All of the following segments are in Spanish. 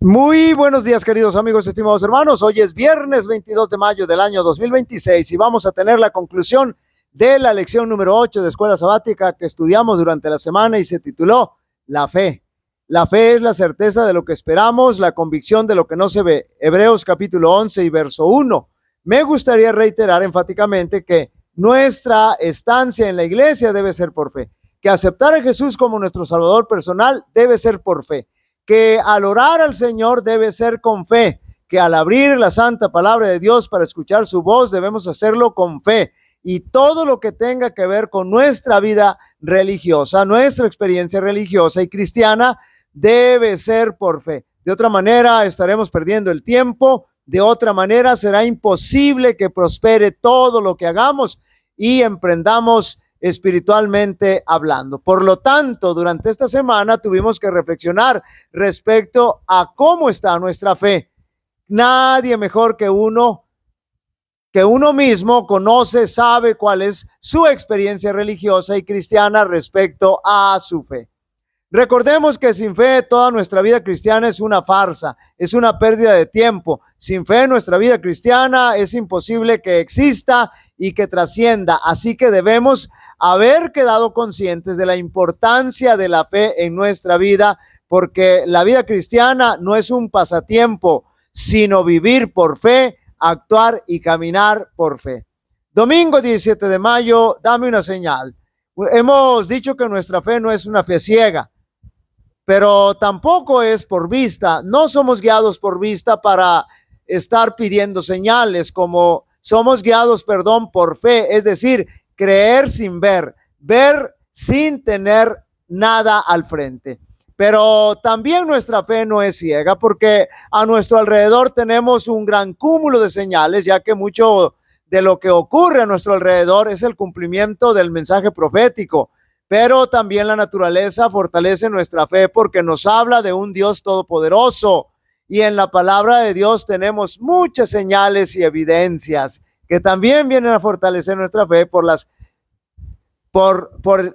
Muy buenos días, queridos amigos, estimados hermanos. Hoy es viernes 22 de mayo del año 2026 y vamos a tener la conclusión de la lección número 8 de Escuela Sabática que estudiamos durante la semana y se tituló La fe. La fe es la certeza de lo que esperamos, la convicción de lo que no se ve. Hebreos capítulo 11 y verso 1. Me gustaría reiterar enfáticamente que nuestra estancia en la iglesia debe ser por fe, que aceptar a Jesús como nuestro Salvador personal debe ser por fe, que al orar al Señor debe ser con fe, que al abrir la santa palabra de Dios para escuchar su voz debemos hacerlo con fe, y todo lo que tenga que ver con nuestra vida religiosa, nuestra experiencia religiosa y cristiana debe ser por fe. De otra manera estaremos perdiendo el tiempo, de otra manera será imposible que prospere todo lo que hagamos y emprendamos espiritualmente hablando. Por lo tanto, durante esta semana tuvimos que reflexionar respecto a cómo está nuestra fe. Nadie mejor que uno mismo conoce, sabe cuál es su experiencia religiosa y cristiana respecto a su fe. Recordemos que sin fe toda nuestra vida cristiana es una farsa, es una pérdida de tiempo. Sin fe nuestra vida cristiana es imposible que exista y que trascienda. Así que debemos haber quedado conscientes de la importancia de la fe en nuestra vida, porque la vida cristiana no es un pasatiempo, sino vivir por fe, actuar y caminar por fe. Domingo 17 de mayo, dame una señal. Hemos dicho que nuestra fe no es una fe ciega, pero tampoco es por vista. No somos guiados por vista para estar pidiendo señales, como somos guiados, por fe, es decir, creer sin ver, ver sin tener nada al frente. Pero también nuestra fe no es ciega, porque a nuestro alrededor tenemos un gran cúmulo de señales, ya que mucho de lo que ocurre a nuestro alrededor es el cumplimiento del mensaje profético. Pero también la naturaleza fortalece nuestra fe porque nos habla de un Dios todopoderoso, y en la palabra de Dios tenemos muchas señales y evidencias que también vienen a fortalecer nuestra fe por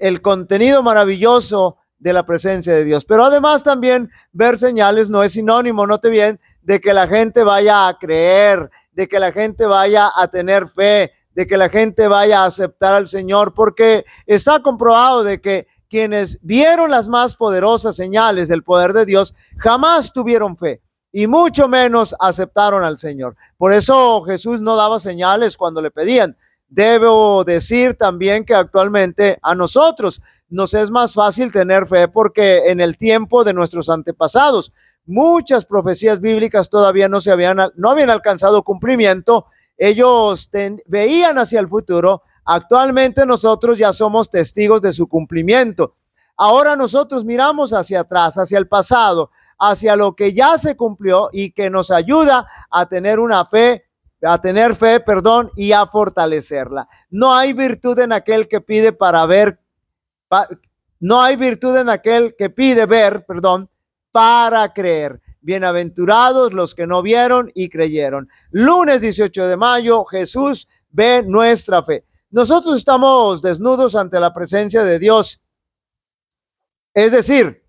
el contenido maravilloso de la presencia de Dios. Pero además también ver señales no es sinónimo, note bien, de que la gente vaya a creer, de que la gente vaya a tener fe, de que la gente vaya a aceptar al Señor, porque está comprobado de que quienes vieron las más poderosas señales del poder de Dios jamás tuvieron fe y mucho menos aceptaron al Señor. Por eso Jesús no daba señales cuando le pedían. Debo decir también que actualmente a nosotros nos es más fácil tener fe porque en el tiempo de nuestros antepasados muchas profecías bíblicas todavía no habían alcanzado cumplimiento. Ellos veían hacia el futuro. Actualmente nosotros ya somos testigos de su cumplimiento. Ahora nosotros miramos hacia atrás, hacia el pasado, hacia lo que ya se cumplió y que nos ayuda a tener fe, y a fortalecerla. No hay virtud en aquel que pide no hay virtud en aquel que pide ver, para creer. Bienaventurados los que no vieron y creyeron. Lunes 18 de mayo, Jesús ve nuestra fe. Nosotros estamos desnudos ante la presencia de Dios. Es decir,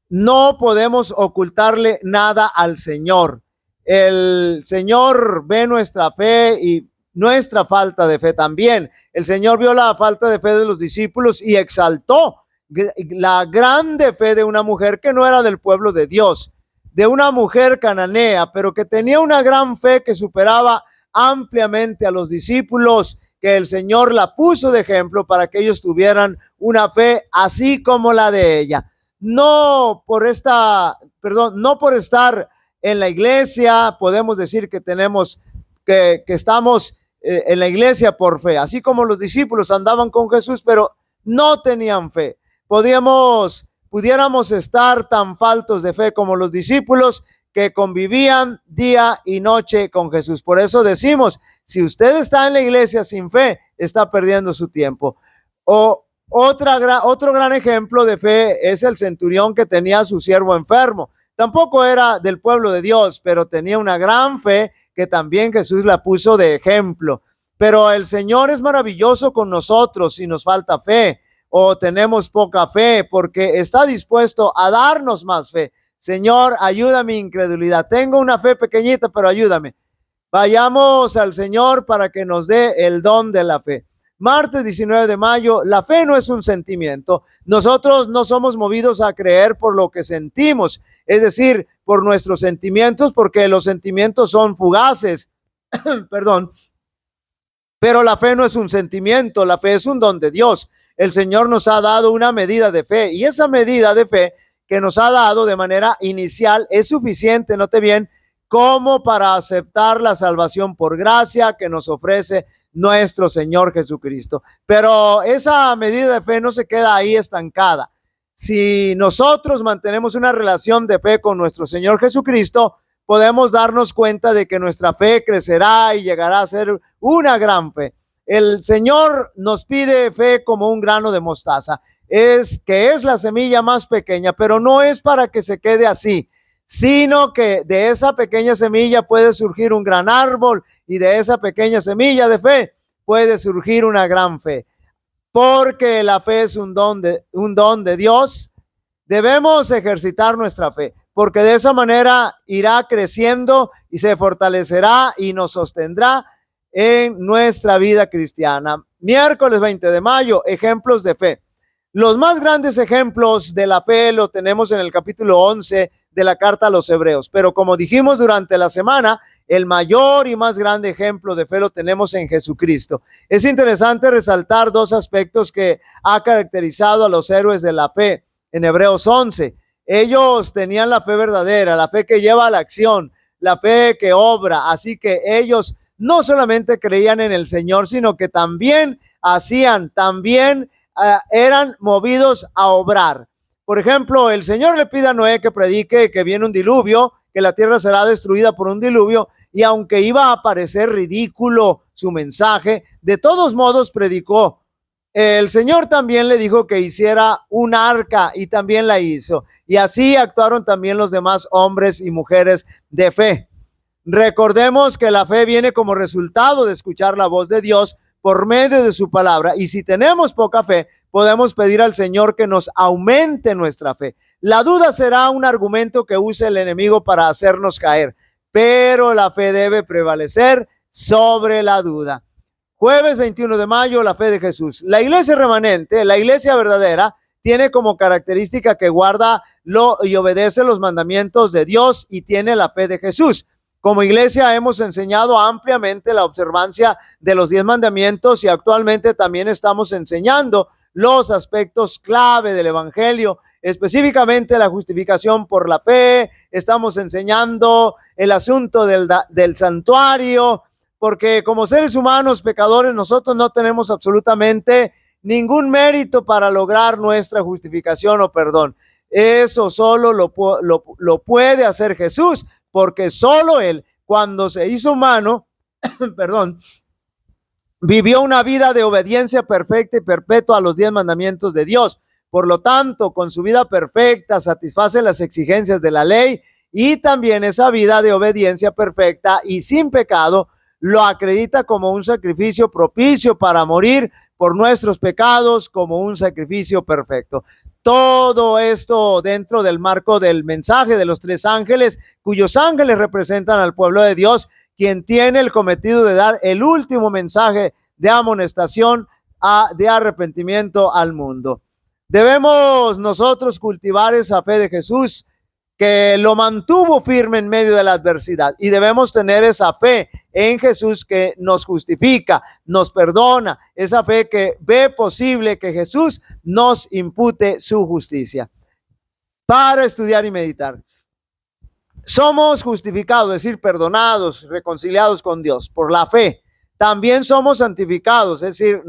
no podemos ocultarle nada al Señor. El Señor ve nuestra fe y nuestra falta de fe también. El Señor vio la falta de fe de los discípulos y exaltó la grande fe de una mujer que no era del pueblo de Dios, de una mujer cananea, pero que tenía una gran fe que superaba ampliamente a los discípulos, que el Señor la puso de ejemplo para que ellos tuvieran una fe así como la de ella. No por estar en la iglesia podemos decir que estamos en la iglesia por fe, así como los discípulos andaban con Jesús, pero no tenían fe. Pudiéramos estar tan faltos de fe como los discípulos que convivían día y noche con Jesús. Por eso decimos, si usted está en la iglesia sin fe, está perdiendo su tiempo. Otro gran ejemplo de fe es el centurión que tenía a su siervo enfermo. Tampoco era del pueblo de Dios, pero tenía una gran fe que también Jesús la puso de ejemplo. Pero el Señor es maravilloso con nosotros si nos falta fe o tenemos poca fe, porque está dispuesto a darnos más fe. Señor, ayuda a mi incredulidad. Tengo una fe pequeñita, pero ayúdame. Vayamos al Señor para que nos dé el don de la fe. Martes 19 de mayo, la fe no es un sentimiento. Nosotros no somos movidos a creer por lo que sentimos, es decir, por nuestros sentimientos, porque los sentimientos son fugaces. Perdón. Pero la fe no es un sentimiento, la fe es un don de Dios. El Señor nos ha dado una medida de fe y esa medida de fe que nos ha dado de manera inicial es suficiente, note bien, como para aceptar la salvación por gracia que nos ofrece nuestro Señor Jesucristo. Pero esa medida de fe no se queda ahí estancada. Si nosotros mantenemos una relación de fe con nuestro Señor Jesucristo, podemos darnos cuenta de que nuestra fe crecerá y llegará a ser una gran fe. El Señor nos pide fe como un grano de mostaza, es la semilla más pequeña, pero no es para que se quede así, sino que de esa pequeña semilla puede surgir un gran árbol y de esa pequeña semilla de fe puede surgir una gran fe. Porque la fe es un don de Dios, debemos ejercitar nuestra fe, porque de esa manera irá creciendo y se fortalecerá y nos sostendrá en nuestra vida cristiana. Miércoles 20 de mayo, ejemplos de fe. Los más grandes ejemplos de la fe los tenemos en el capítulo 11 de la carta a los Hebreos, pero como dijimos durante la semana, el mayor y más grande ejemplo de fe lo tenemos en Jesucristo. Es interesante resaltar dos aspectos que ha caracterizado a los héroes de la fe en Hebreos 11. Ellos tenían la fe verdadera, la fe que lleva a la acción, la fe que obra. Así que ellos no solamente creían en el Señor, sino que también eran movidos a obrar. Por ejemplo, el Señor le pide a Noé que predique que viene un diluvio, que la tierra será destruida por un diluvio, y aunque iba a parecer ridículo su mensaje, de todos modos predicó. El Señor también le dijo que hiciera un arca y también la hizo. Y así actuaron también los demás hombres y mujeres de fe. Recordemos que la fe viene como resultado de escuchar la voz de Dios por medio de su palabra. Y si tenemos poca fe, podemos pedir al Señor que nos aumente nuestra fe. La duda será un argumento que use el enemigo para hacernos caer, pero la fe debe prevalecer sobre la duda. Jueves 21 de mayo, la fe de Jesús. La iglesia remanente, la iglesia verdadera, tiene como característica que guarda y obedece los mandamientos de Dios y tiene la fe de Jesús. Como iglesia hemos enseñado ampliamente la observancia de los 10 mandamientos y actualmente también estamos enseñando los aspectos clave del evangelio, específicamente la justificación por la fe. Estamos enseñando el asunto del santuario, porque como seres humanos pecadores nosotros no tenemos absolutamente ningún mérito para lograr nuestra justificación o perdón. Eso solo lo puede hacer Jesús, porque solo Él, cuando se hizo humano, perdón, vivió una vida de obediencia perfecta y perpetua a los 10 mandamientos de Dios. Por lo tanto, con su vida perfecta satisface las exigencias de la ley y también esa vida de obediencia perfecta y sin pecado lo acredita como un sacrificio propicio para morir por nuestros pecados, como un sacrificio perfecto. Todo esto dentro del marco del mensaje de los 3 ángeles, cuyos ángeles representan al pueblo de Dios, quien tiene el cometido de dar el último mensaje de amonestación, de arrepentimiento al mundo. Debemos nosotros cultivar esa fe de Jesús que lo mantuvo firme en medio de la adversidad, y debemos tener esa fe en Jesús que nos justifica, nos perdona, esa fe que ve posible que Jesús nos impute su justicia. Para estudiar y meditar. Somos justificados, es decir, perdonados, reconciliados con Dios por la fe. También somos santificados, es decir,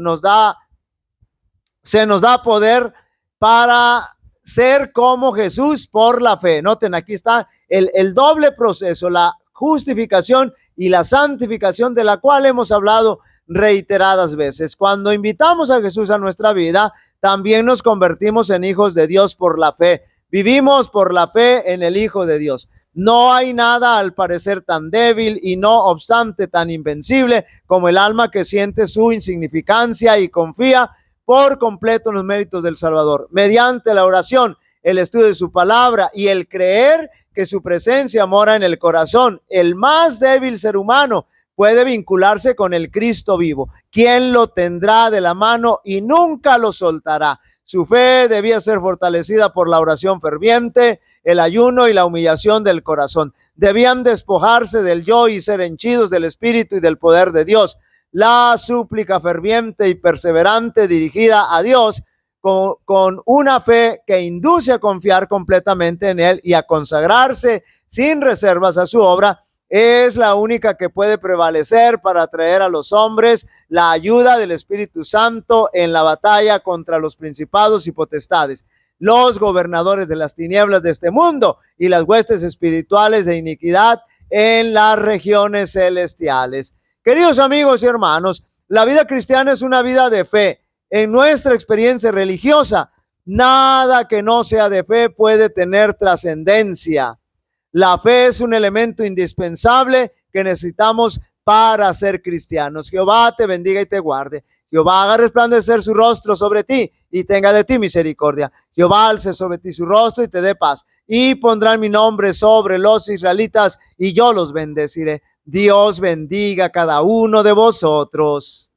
se nos da poder para ser como Jesús por la fe. Noten, aquí está el doble proceso, la justificación y la santificación, de la cual hemos hablado reiteradas veces. Cuando invitamos a Jesús a nuestra vida, también nos convertimos en hijos de Dios por la fe. Vivimos por la fe en el Hijo de Dios. No hay nada al parecer tan débil y no obstante tan invencible como el alma que siente su insignificancia y confía por completo en los méritos del Salvador. Mediante la oración, el estudio de su palabra y el creer que su presencia mora en el corazón. El más débil ser humano puede vincularse con el Cristo vivo, quien lo tendrá de la mano y nunca lo soltará. Su fe debía ser fortalecida por la oración ferviente, el ayuno y la humillación del corazón. Debían despojarse del yo y ser henchidos del Espíritu y del poder de Dios. La súplica ferviente y perseverante dirigida a Dios con una fe que induce a confiar completamente en Él y a consagrarse sin reservas a su obra, es la única que puede prevalecer para traer a los hombres la ayuda del Espíritu Santo en la batalla contra los principados y potestades, los gobernadores de las tinieblas de este mundo y las huestes espirituales de iniquidad en las regiones celestiales. Queridos amigos y hermanos, la vida cristiana es una vida de fe. En nuestra experiencia religiosa, nada que no sea de fe puede tener trascendencia. La fe es un elemento indispensable que necesitamos para ser cristianos. Jehová te bendiga y te guarde. Jehová haga resplandecer su rostro sobre ti y tenga de ti misericordia. Jehová alce sobre ti su rostro y te dé paz. Y pondrán mi nombre sobre los israelitas y yo los bendeciré. Dios bendiga a cada uno de vosotros.